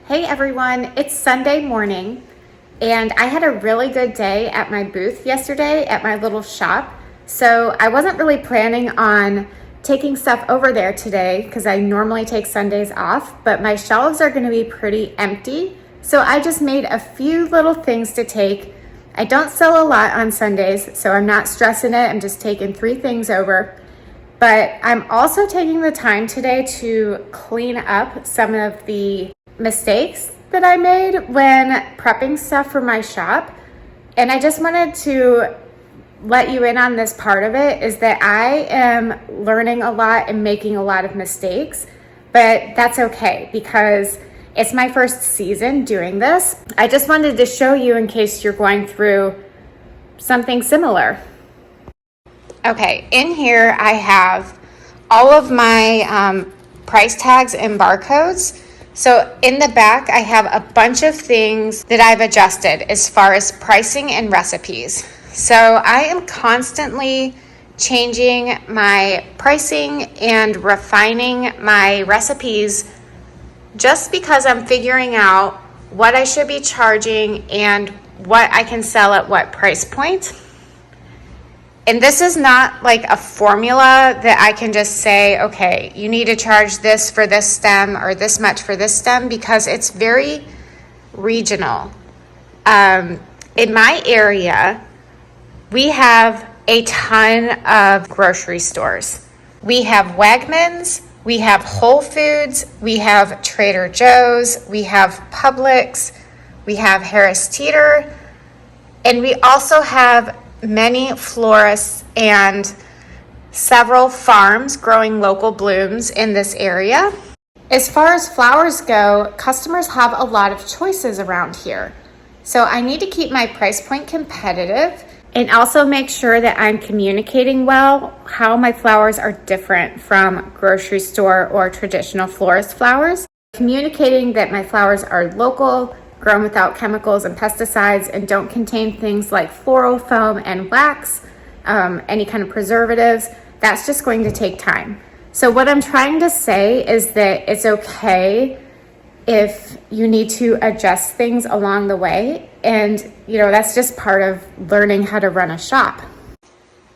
Hey everyone, it's Sunday morning and I had a really good day at my booth yesterday at my little shop. So I wasn't really planning on taking stuff over there today because I normally take Sundays off, but my shelves are going to be pretty empty. So I just made a few little things to take. I don't sell a lot on Sundays, so I'm not stressing it. I'm just taking 3 things over. But I'm also taking the time today to clean up some of the mistakes that I made when prepping stuff for my shop. And I just wanted to let you in on this part of it, is that I am learning a lot and making a lot of mistakes, but that's okay because it's my first season doing this. I just wanted to show you in case you're going through something similar. Okay, in here I have all of my price tags and barcodes. So in the back, I have a bunch of things that I've adjusted as far as pricing and recipes. So I am constantly changing my pricing and refining my recipes just because I'm figuring out what I should be charging and what I can sell at what price point. And this is not like a formula that I can just say, okay, you need to charge this for this stem or this much for this stem, because it's very regional. In my area, we have a ton of grocery stores. We have Wegmans, we have Whole Foods, we have Trader Joe's, we have Publix, we have Harris Teeter, and we also have many florists and several farms growing local blooms in this area. As far as flowers go, customers have a lot of choices around here. So I need to keep my price point competitive and also make sure that I'm communicating well how my flowers are different from grocery store or traditional florist flowers. Communicating that my flowers are local, grown without chemicals and pesticides, and don't contain things like floral foam and wax, any kind of preservatives. That's just going to take time. So what I'm trying to say is that it's okay if you need to adjust things along the way. And, that's just part of learning how to run a shop.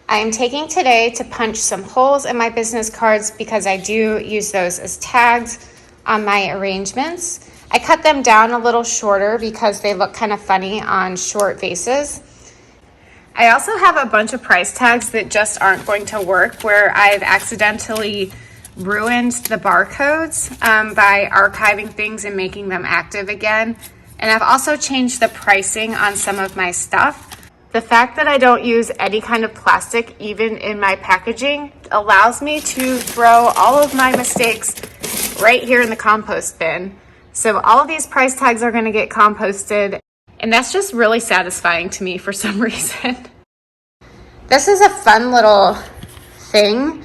I am taking today to punch some holes in my business cards because I do use those as tags on my arrangements. I cut them down a little shorter because they look kind of funny on short vases. I also have a bunch of price tags that just aren't going to work, where I've accidentally ruined the barcodes by archiving things and making them active again. And I've also changed the pricing on some of my stuff. The fact that I don't use any kind of plastic, even in my packaging, allows me to throw all of my mistakes right here in the compost bin. So all of these price tags are going to get composted, and that's just really satisfying to me for some reason. This is a fun little thing.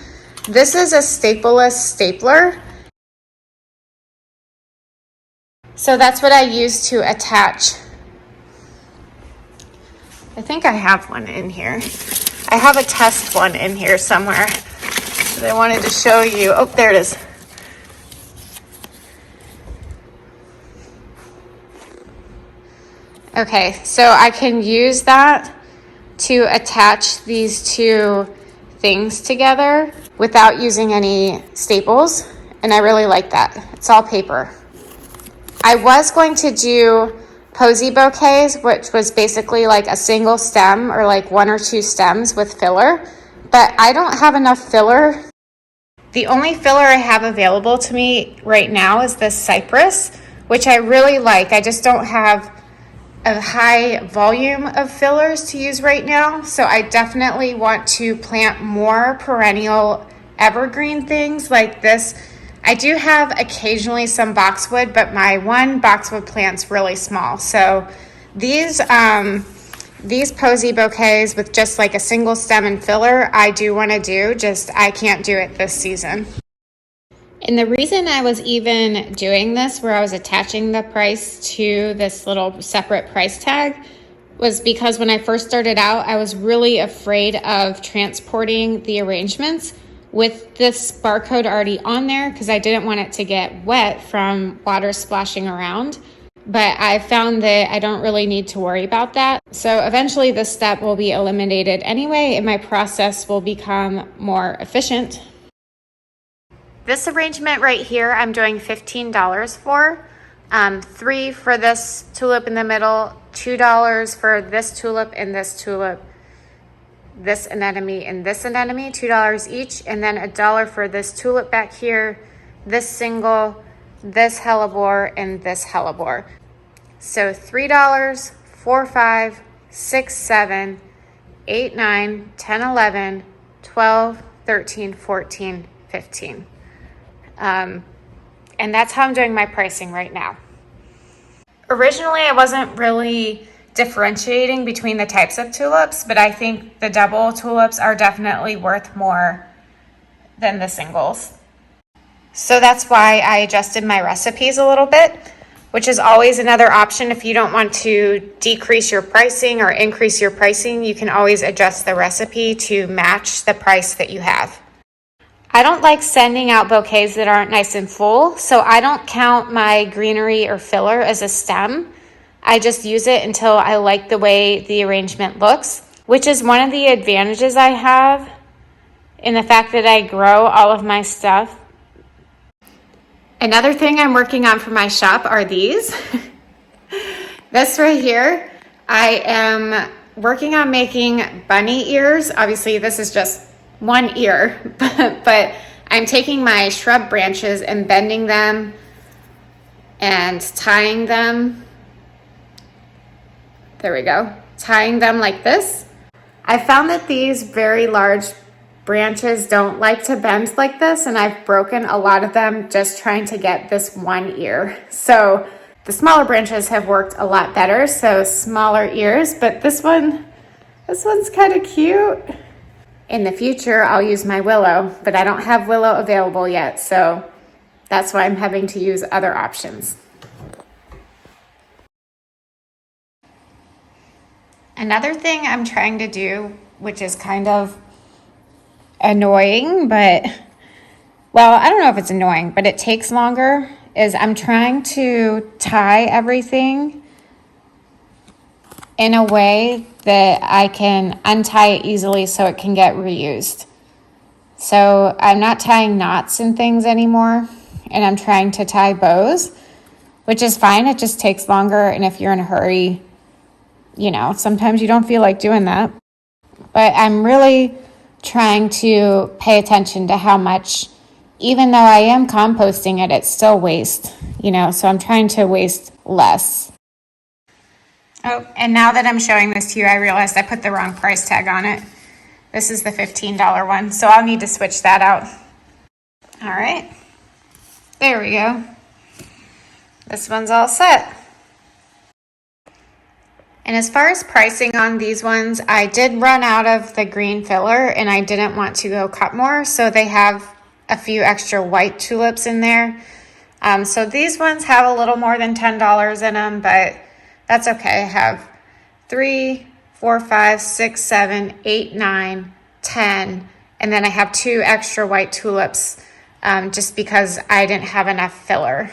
This is a stapleless stapler. So that's what I use to attach. I think I have one in here. I have a test one in here somewhere that I wanted to show you. Oh, there it is. Okay, so I can use that to attach these 2 things together without using any staples, and I really like that. It's all paper. I was going to do posy bouquets, which was basically like a single stem or like 1 or 2 stems with filler, but I don't have enough filler. The only filler I have available to me right now is this cypress, which I really like. I just don't have a high volume of fillers to use right now. So I definitely want to plant more perennial evergreen things like this. I do have occasionally some boxwood, but my one boxwood plant's really small. So these posy bouquets with just like a single stem and filler, I do want to do, just I can't do it this season. And the reason I was even doing this, where I was attaching the price to this little separate price tag, was because when I first started out, I was really afraid of transporting the arrangements with this barcode already on there because I didn't want it to get wet from water splashing around. But I found that I don't really need to worry about that. So eventually this step will be eliminated anyway, and my process will become more efficient. This arrangement right here, I'm doing $15 for. $3 for this tulip in the middle, $2 for this tulip and this tulip, this anemone and this anemone, $2 each, and then $1 for this tulip back here, this single, this hellebore, and this hellebore. So $3, 4, 5, 6, 7, 8, 9, 10, 11, 12, 13, 14, 15. And that's how I'm doing my pricing right now. Originally, I wasn't really differentiating between the types of tulips, but I think the double tulips are definitely worth more than the singles. So that's why I adjusted my recipes a little bit, which is always another option. If you don't want to decrease your pricing or increase your pricing, you can always adjust the recipe to match the price that you have. I don't like sending out bouquets that aren't nice and full, so I don't count my greenery or filler as a stem. I just use it until I like the way the arrangement looks, which is one of the advantages I have in the fact that I grow all of my stuff. Another thing I'm working on for my shop are these. This right here, I am working on making bunny ears. Obviously, this is just one ear, but I'm taking my shrub branches and bending them and tying them. There we go. Tying them like this. I found that these very large branches don't like to bend like this, and I've broken a lot of them just trying to get this one ear. So the smaller branches have worked a lot better, so smaller ears, but this one's kind of cute. In the future, I'll use my willow, but I don't have willow available yet, so that's why I'm having to use other options. Another thing I'm trying to do, which is kind of annoying, but, well, I don't know if it's annoying, but it takes longer, is I'm trying to tie everything in a way that I can untie it easily so it can get reused. So I'm not tying knots and things anymore, and I'm trying to tie bows, which is fine. It just takes longer, and if you're in a hurry, you know, sometimes you don't feel like doing that. But I'm really trying to pay attention to how much, even though I am composting it, it's still waste, you know, so I'm trying to waste less. Oh, and now that I'm showing this to you, I realized I put the wrong price tag on it. This is the $15 one, so I'll need to switch that out. All right, there we go. This one's all set. And as far as pricing on these ones, I did run out of the green filler and I didn't want to go cut more, so they have a few extra white tulips in there. So these ones have a little more than $10 in them, but that's okay. I have 3, 4, 5, 6, 7, 8, 9, 10, and then I have 2 extra white tulips just because I didn't have enough filler.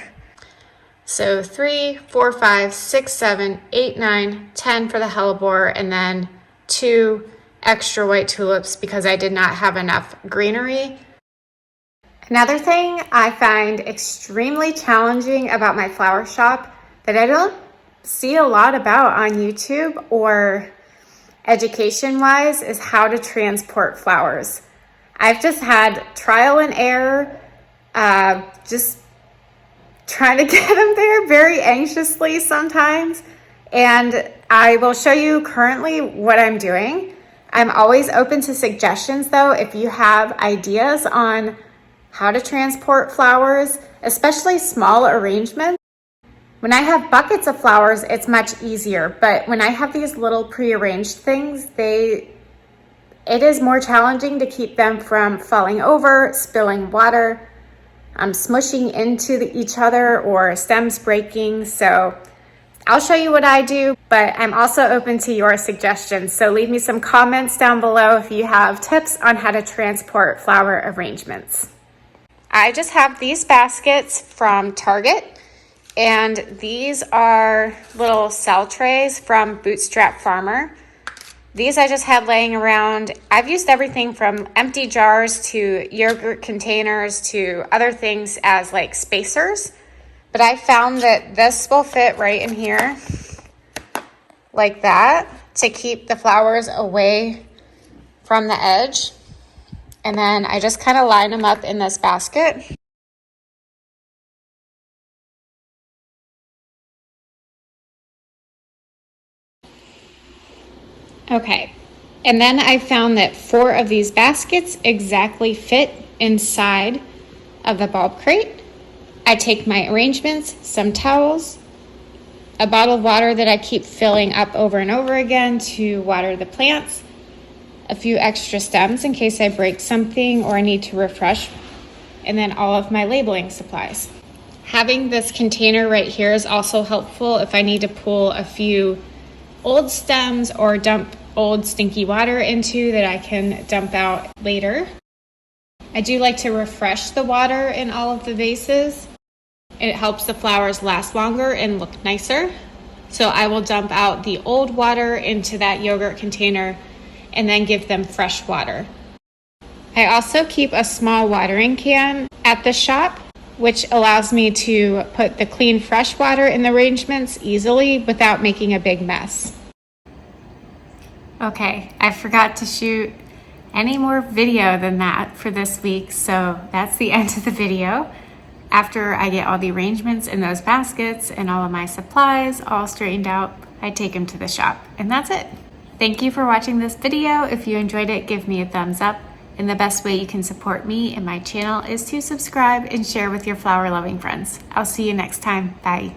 So 3, 4, 5, 6, 7, 8, 9, 10 for the hellebore, and then 2 extra white tulips because I did not have enough greenery. Another thing I find extremely challenging about my flower shop that I don't see a lot about on YouTube or education-wise is how to transport flowers. I've just had trial and error, just trying to get them there very anxiously sometimes. And I will show you currently what I'm doing. I'm always open to suggestions though, if you have ideas on how to transport flowers, especially small arrangements. When I have buckets of flowers, it's much easier, but when I have these little prearranged things, it is more challenging to keep them from falling over, spilling water, smushing into each other, or stems breaking. So I'll show you what I do, but I'm also open to your suggestions. So leave me some comments down below if you have tips on how to transport flower arrangements. I just have these baskets from Target, and these are little cell trays from Bootstrap Farmer. These I just had laying around. I've used everything from empty jars to yogurt containers to other things as like spacers. But I found that this will fit right in here like that to keep the flowers away from the edge. And then I just kind of line them up in this basket. Okay, and then I found that 4 of these baskets exactly fit inside of the bulb crate. I take my arrangements, some towels, a bottle of water that I keep filling up over and over again to water the plants, a few extra stems in case I break something or I need to refresh, and then all of my labeling supplies. Having this container right here is also helpful if I need to pull a few old stems or dump old stinky water into that I can dump out later. I do like to refresh the water in all of the vases. It helps the flowers last longer and look nicer. So I will dump out the old water into that yogurt container and then give them fresh water. I also keep a small watering can at the shop, which allows me to put the clean fresh water in the arrangements easily without making a big mess. Okay, I forgot to shoot any more video than that for this week, so that's the end of the video. After I get all the arrangements in those baskets and all of my supplies all straightened out, I take them to the shop, and that's it. Thank you for watching this video. If you enjoyed it, give me a thumbs up. And the best way you can support me and my channel is to subscribe and share with your flower loving friends. I'll see you next time. Bye.